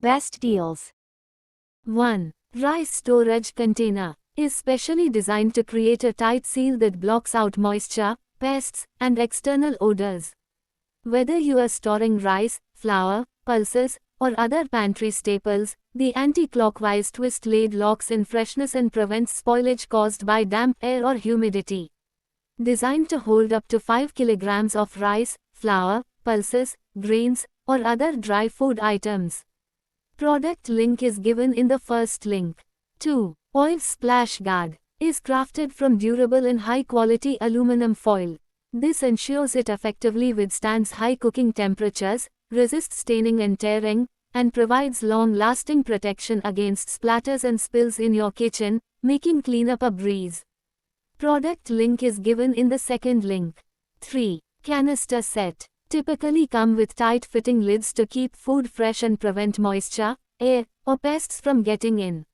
Best deals. 1. Rice storage container is specially designed to create a tight seal that blocks out moisture, pests, and external odors. Whether you are storing rice, flour, pulses, or other pantry staples, the anti-clockwise twist lid locks in freshness and prevents spoilage caused by damp air or humidity. Designed to hold up to 5 kilograms of rice, flour, pulses, grains, or other dry food items. Product link is given in the first link. 2. Oil Splash Guard is crafted from durable and high-quality aluminum foil. This ensures it effectively withstands high cooking temperatures, resists staining and tearing, and provides long-lasting protection against splatters and spills in your kitchen, making cleanup a breeze. Product link is given in the second link. 3. Canister set typically come with tight-fitting lids to keep food fresh and prevent moisture, air, or pests from getting in.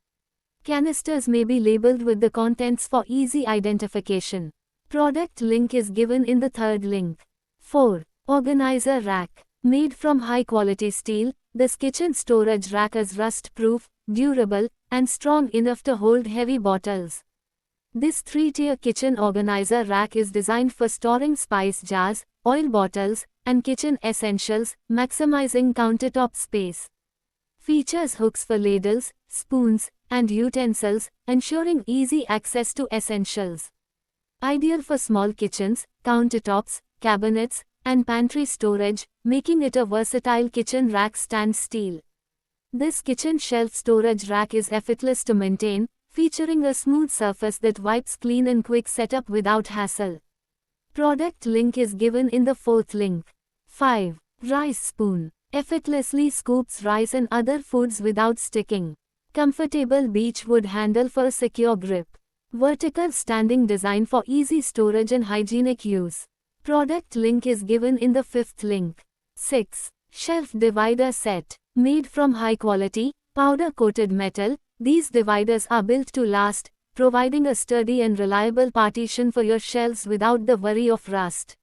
Canisters may be labeled with the contents for easy identification. Product link is given in the third link. 4. Organizer rack. Made from high-quality steel, this kitchen storage rack is rust-proof, durable, and strong enough to hold heavy bottles. This 3-tier kitchen organizer rack is designed for storing spice jars, oil bottles, and kitchen essentials, maximizing countertop space. Features hooks for ladles, spoons, and utensils, ensuring easy access to essentials. Ideal for small kitchens, countertops, cabinets, and pantry storage, making it a versatile kitchen rack stand steel. This kitchen shelf storage rack is effortless to maintain, featuring a smooth surface that wipes clean and quick setup without hassle. Product link is given in the fourth link. 5. Rice spoon. Effortlessly scoops rice and other foods without sticking. Comfortable beechwood handle for a secure grip. Vertical standing design for easy storage and hygienic use. Product link is given in the fifth link. 6. Shelf divider set. Made from high-quality, powder-coated metal, these dividers are built to last, providing a sturdy and reliable partition for your shelves without the worry of rust.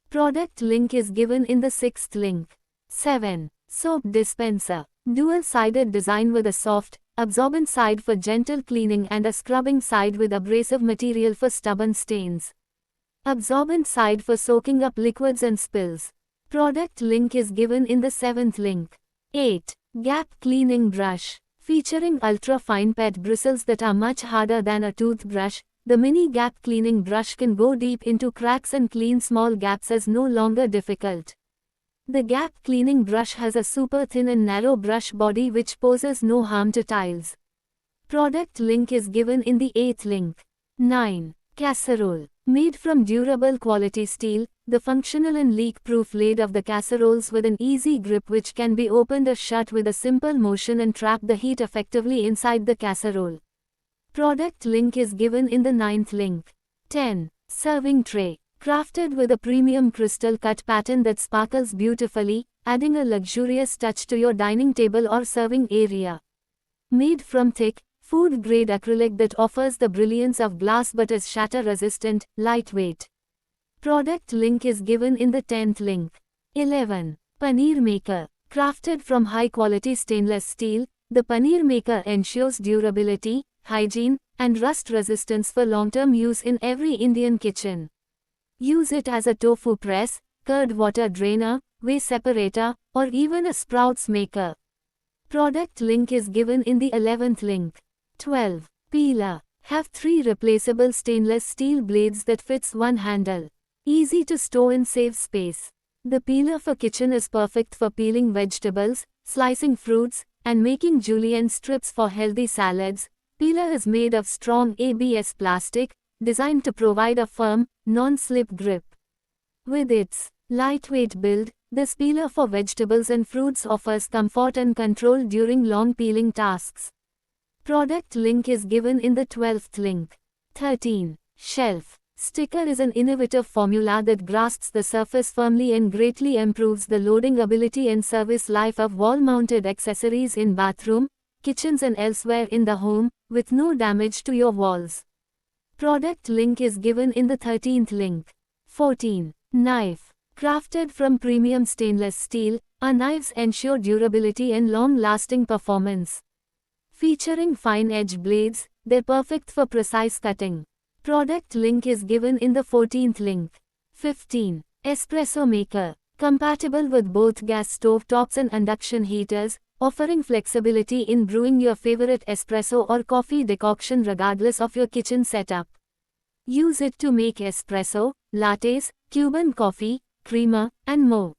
Product link is given in the sixth link. 7. Soap dispenser. Dual-sided design with a soft, absorbent side for gentle cleaning and a scrubbing side with abrasive material for stubborn stains. Absorbent side for soaking up liquids and spills. Product link is given in the seventh link. 8. Gap cleaning brush. Featuring ultra-fine pet bristles that are much harder than a toothbrush, the mini gap cleaning brush can go deep into cracks and clean small gaps as no longer difficult. The gap cleaning brush has a super thin and narrow brush body which poses no harm to tiles. Product link is given in the 8th link. 9. Casserole. Made from durable quality steel, the functional and leak-proof lid of the casseroles with an easy grip which can be opened or shut with a simple motion and trap the heat effectively inside the casserole. Product link is given in the 9th link. 10. Serving tray. Crafted with a premium crystal cut pattern that sparkles beautifully, adding a luxurious touch to your dining table or serving area. Made from thick, food-grade acrylic that offers the brilliance of glass but is shatter-resistant, lightweight. Product link is given in the 10th link. 11. Paneer Maker. Crafted from high-quality stainless steel, the Paneer Maker ensures durability, hygiene, and rust resistance for long-term use in every Indian kitchen. Use it as a tofu press, curd water drainer, whey separator, or even a sprouts maker. Product link is given in the 11th link. 12. Peeler. Have 3 replaceable stainless steel blades that fits one handle. Easy to store and save space. The peeler for kitchen is perfect for peeling vegetables, slicing fruits, and making julienne strips for healthy salads. Peeler is made of strong ABS plastic, designed to provide a firm, non-slip grip. With its lightweight build, this peeler for vegetables and fruits offers comfort and control during long peeling tasks. Product link is given in the 12th link. 13. Shelf. Sticker is an innovative formula that grasps the surface firmly and greatly improves the loading ability and service life of wall-mounted accessories in bathroom, kitchens and elsewhere in the home, with no damage to your walls. Product link is given in the 13th link. 14. Knife. Crafted from premium stainless steel, Our knives ensure durability and long-lasting performance. Featuring fine-edge blades, they're perfect for precise cutting. Product link is given in the 14th link. 15. Espresso maker. Compatible with both gas stove tops and induction heaters, offering flexibility in brewing your favorite espresso or coffee decoction regardless of your kitchen setup. Use it to make espresso, lattes, Cuban coffee, creamer, and more.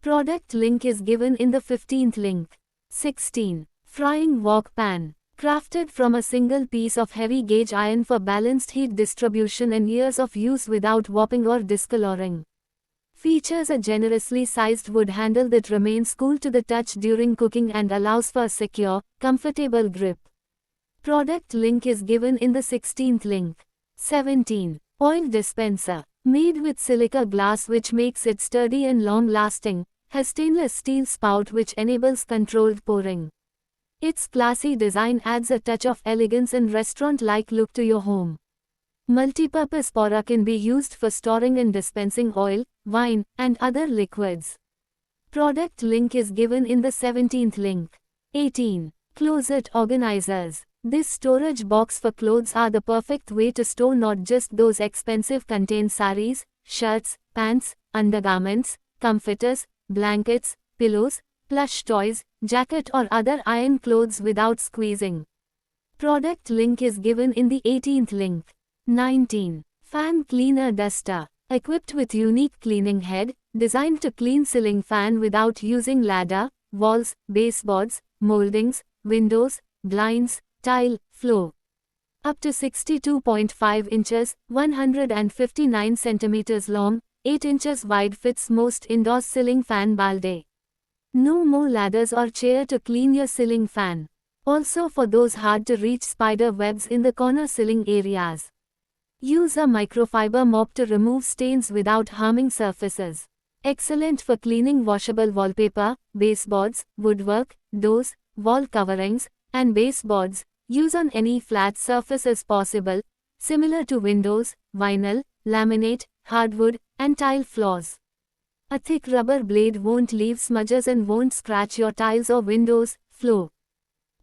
Product link is given in the 15th link. 16. Frying wok pan. Crafted from a single piece of heavy gauge iron for balanced heat distribution and years of use without warping or discoloring. Features a generously sized wood handle that remains cool to the touch during cooking and allows for a secure, comfortable grip. Product link is given in the 16th link. 17. Oil dispenser. Made with silica glass which makes it sturdy and long-lasting, has stainless steel spout which enables controlled pouring. Its classy design adds a touch of elegance and restaurant-like look to your home. Multipurpose pourer can be used for storing and dispensing oil, wine, and other liquids. Product link is given in the 17th link. 18. Closet organizers. This storage box for clothes are the perfect way to store not just those expensive contained saris, shirts, pants, undergarments, comforters, blankets, pillows, plush toys, jacket or other iron clothes without squeezing. Product link is given in the 18th link. 19. Fan cleaner duster. Equipped with unique cleaning head, designed to clean ceiling fan without using ladder, walls, baseboards, moldings, windows, blinds, tile, floor. Up to 62.5 inches, 159 centimeters long, 8 inches wide fits most indoor ceiling fan balde. No more ladders or chair to clean your ceiling fan. Also for those hard to reach spider webs in the corner ceiling areas. Use a microfiber mop to remove stains without harming surfaces. Excellent for cleaning washable wallpaper, baseboards, woodwork, doors, wall coverings, and baseboards. Use on any flat surface as possible, similar to windows, vinyl, laminate, hardwood, and tile floors. A thick rubber blade won't leave smudges and won't scratch your tiles or windows, floor.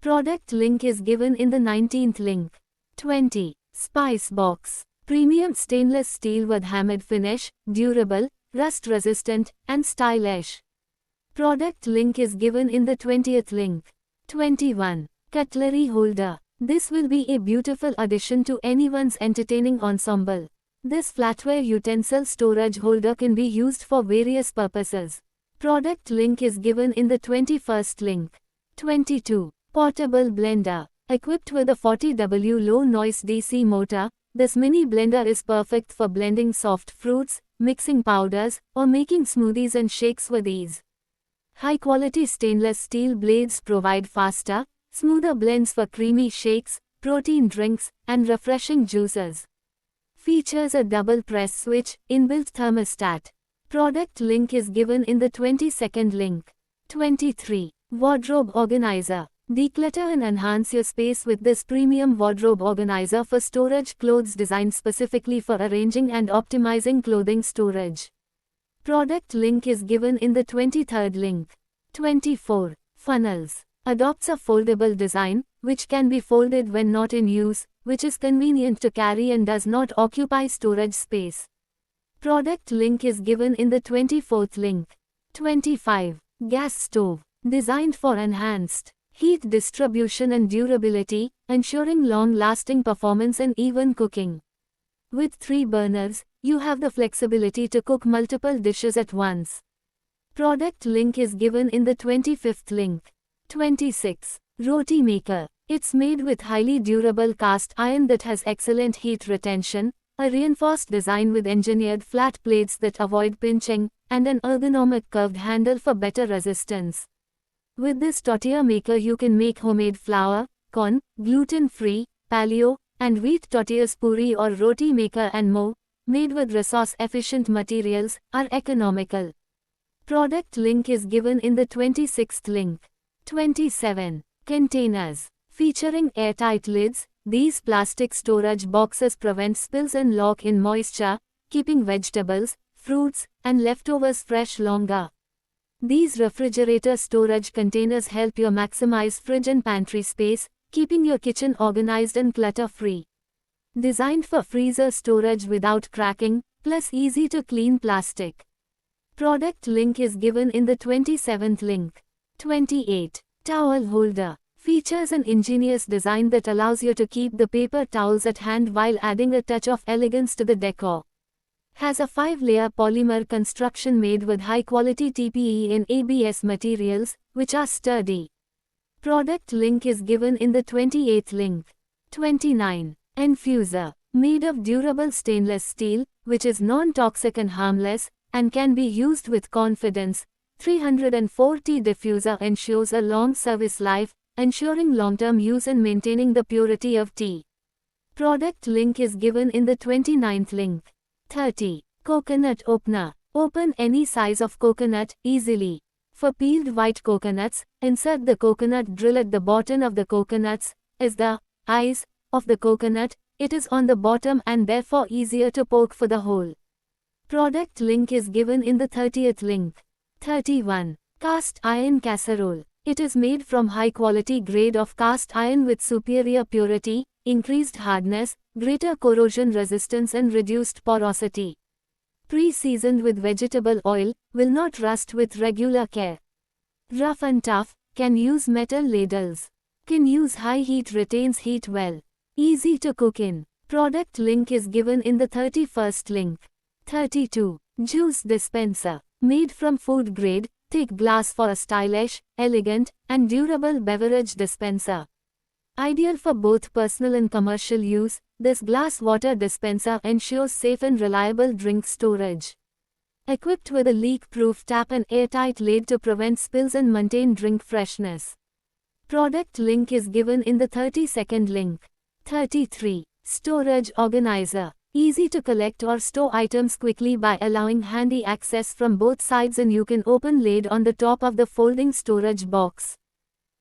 Product link is given in the 19th link. 20. Spice box. Premium stainless steel with hammered finish, durable, rust-resistant, and stylish. Product link is given in the 20th link. 21. Cutlery holder. This will be a beautiful addition to anyone's entertaining ensemble. This flatware utensil storage holder can be used for various purposes. Product link is given in the 21st link. 22. Portable blender. Equipped with a 40W low noise DC motor, this mini blender is perfect for blending soft fruits, mixing powders, or making smoothies and shakes with ease. High-quality stainless steel blades provide faster, smoother blends for creamy shakes, protein drinks, and refreshing juices. Features a double press switch, inbuilt thermostat. Product link is given in the 22nd link. 23. Wardrobe organizer. Declutter and enhance your space with this premium wardrobe organizer for storage clothes designed specifically for arranging and optimizing clothing storage. Product link is given in the 23rd link. 24. Funnels. Adopts a foldable design, which can be folded when not in use, which is convenient to carry and does not occupy storage space. Product link is given in the 24th link. 25. Gas stove. Designed for enhanced heat distribution and durability, ensuring long-lasting performance and even cooking. With 3 burners, you have the flexibility to cook multiple dishes at once. Product link is given in the 25th link. 26. Roti maker. It's made with highly durable cast iron that has excellent heat retention, a reinforced design with engineered flat plates that avoid pinching, and an ergonomic curved handle for better resistance. With this tortilla maker you can make homemade flour, corn, gluten-free, paleo, and wheat tortillas. Puri or roti maker and more, made with resource-efficient materials, are economical. Product link is given in the 26th link. 27. Containers. Featuring airtight lids, these plastic storage boxes prevent spills and lock in moisture, keeping vegetables, fruits, and leftovers fresh longer. These refrigerator storage containers help you maximize fridge and pantry space, keeping your kitchen organized and clutter-free. Designed for freezer storage without cracking, plus easy to clean plastic. Product link is given in the 27th link. 28. Towel holder. Features an ingenious design that allows you to keep the paper towels at hand while adding a touch of elegance to the decor. Has a 5-layer polymer construction made with high-quality TPE and ABS materials, which are sturdy. Product link is given in the 28th link. 29. Infuser. Made of durable stainless steel, which is non-toxic and harmless, and can be used with confidence. 340 diffuser ensures a long service life, ensuring long-term use and maintaining the purity of tea. Product link is given in the 29th link. 30. Coconut opener. Open any size of coconut easily. For peeled white coconuts, insert the coconut drill at the bottom of the coconuts, is the eyes of the coconut. It is on the bottom and therefore easier to poke for the hole. Product link is given in the 30th link. 31. Cast iron casserole. It is made from high-quality grade of cast iron with superior purity, increased hardness, greater corrosion resistance and reduced porosity. Pre-seasoned with vegetable oil, will not rust with regular care. Rough and tough, can use metal ladles. Can use high heat, retains heat well. Easy to cook in. Product link is given in the 31st link. 32. Juice dispenser. Made from food grade, thick glass for a stylish, elegant, and durable beverage dispenser. Ideal for both personal and commercial use, this glass water dispenser ensures safe and reliable drink storage. Equipped with a leak-proof tap and airtight lid to prevent spills and maintain drink freshness. Product link is given in the 32nd link. 33. Storage organizer. Easy to collect or store items quickly by allowing handy access from both sides, and you can open lid on the top of the folding storage box.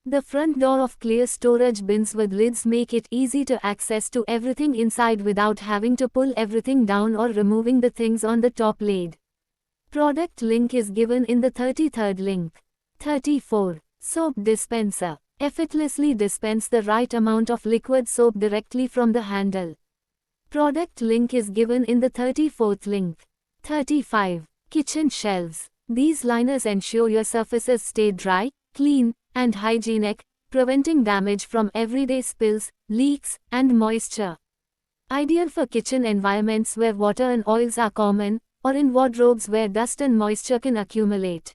The front door of clear storage bins with lids make it easy to access to everything inside without having to pull everything down or removing the things on the top lid. Product link is given in the 33rd link. 34. Soap dispenser. Effortlessly dispense the right amount of liquid soap directly from the handle. Product link is given in the 34th link. 35. Kitchen shelves. These liners ensure your surfaces stay dry, clean, and hygienic, preventing damage from everyday spills, leaks, and moisture. Ideal for kitchen environments where water and oils are common, or in wardrobes where dust and moisture can accumulate.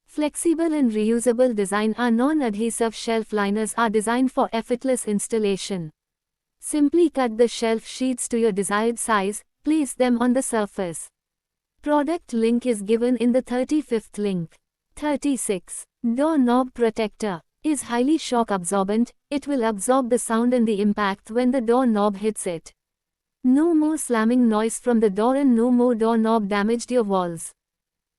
Flexible and reusable design. Our non-adhesive shelf liners are designed for effortless installation. Simply cut the shelf sheets to your desired size, place them on the surface. Product link is given in the 35th link. 36. Door knob protector. Is highly shock absorbent, it will absorb the sound and the impact when the door knob hits it. No more slamming noise from the door and no more door knob damaged your walls.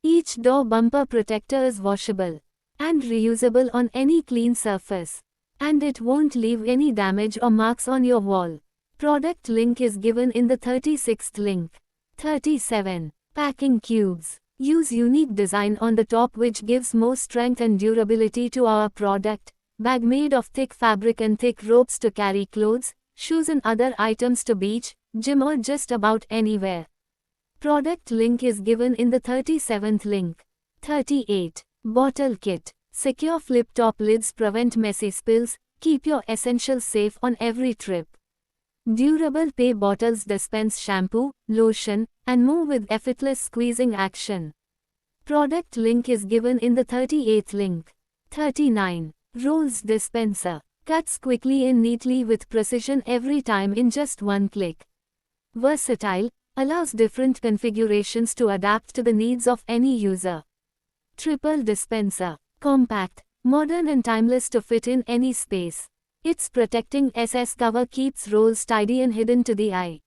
Each door bumper protector is washable and reusable on any clean surface. And it won't leave any damage or marks on your wall. Product link is given in the 36th link. 37. Packing cubes. Use unique design on the top which gives more strength and durability to our product. Bag made of thick fabric and thick ropes to carry clothes, shoes and other items to beach, gym or just about anywhere. Product link is given in the 37th link. 38. Bottle kit. Secure flip-top lids prevent messy spills, keep your essentials safe on every trip. Durable pay bottles dispense shampoo, lotion, and more with effortless squeezing action. Product link is given in the 38th link. 39. Rolls dispenser. Cuts quickly and neatly with precision every time in just one click. Versatile, allows different configurations to adapt to the needs of any user. Triple dispenser. Compact, modern and timeless to fit in any space. Its protecting SS cover keeps rolls tidy and hidden to the eye.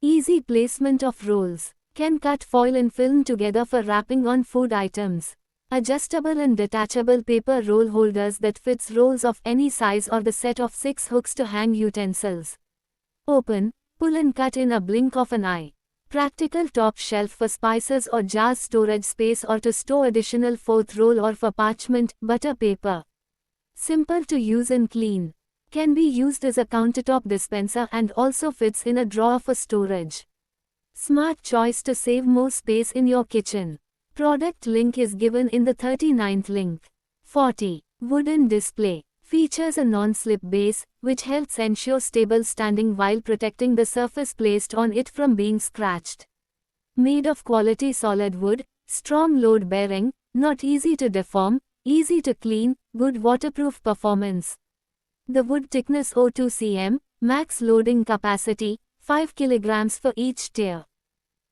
Easy placement of rolls. Can cut foil and film together for wrapping on food items. Adjustable and detachable paper roll holders that fits rolls of any size or the set of 6 hooks to hang utensils. Open, pull and cut in a blink of an eye. Practical top shelf for spices or jars, storage space or to store additional fourth roll or for parchment, butter paper. Simple to use and clean. Can be used as a countertop dispenser and also fits in a drawer for storage. Smart choice to save more space in your kitchen. Product link is given in the 39th link. 40. Wooden display. Features a non-slip base, which helps ensure stable standing while protecting the surface placed on it from being scratched. Made of quality solid wood, strong load bearing, not easy to deform, easy to clean, good waterproof performance. The wood thickness 02 cm, max loading capacity, 5 kg for each tier.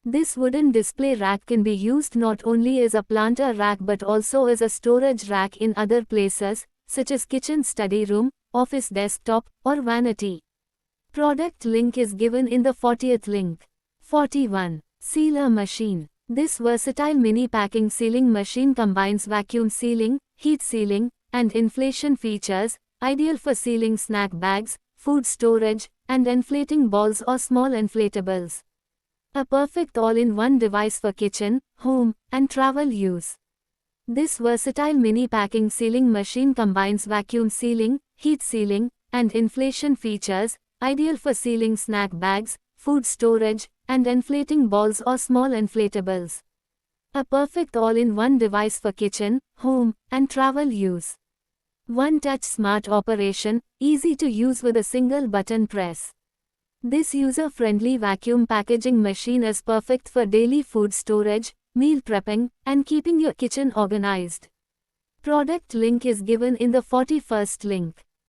This wooden display rack can be used not only as a planter rack but also as a storage rack in other places, such as kitchen study room, office desktop, or vanity. Product link is given in the 40th link. 41. Sealer machine. This versatile mini packing sealing machine combines vacuum sealing, heat sealing, and inflation features, ideal for sealing snack bags, food storage, and inflating balls or small inflatables. A perfect all-in-one device for kitchen, home, and travel use. This versatile mini packing sealing machine combines vacuum sealing, heat sealing, and inflation features, ideal for sealing snack bags, food storage, and inflating balls or small inflatables. A perfect all-in-one device for kitchen, home, and travel use. One-touch smart operation, easy to use with a single button press. This user-friendly vacuum packaging machine is perfect for daily food storage, meal prepping, and keeping your kitchen organized. Product link is given in the 41st link.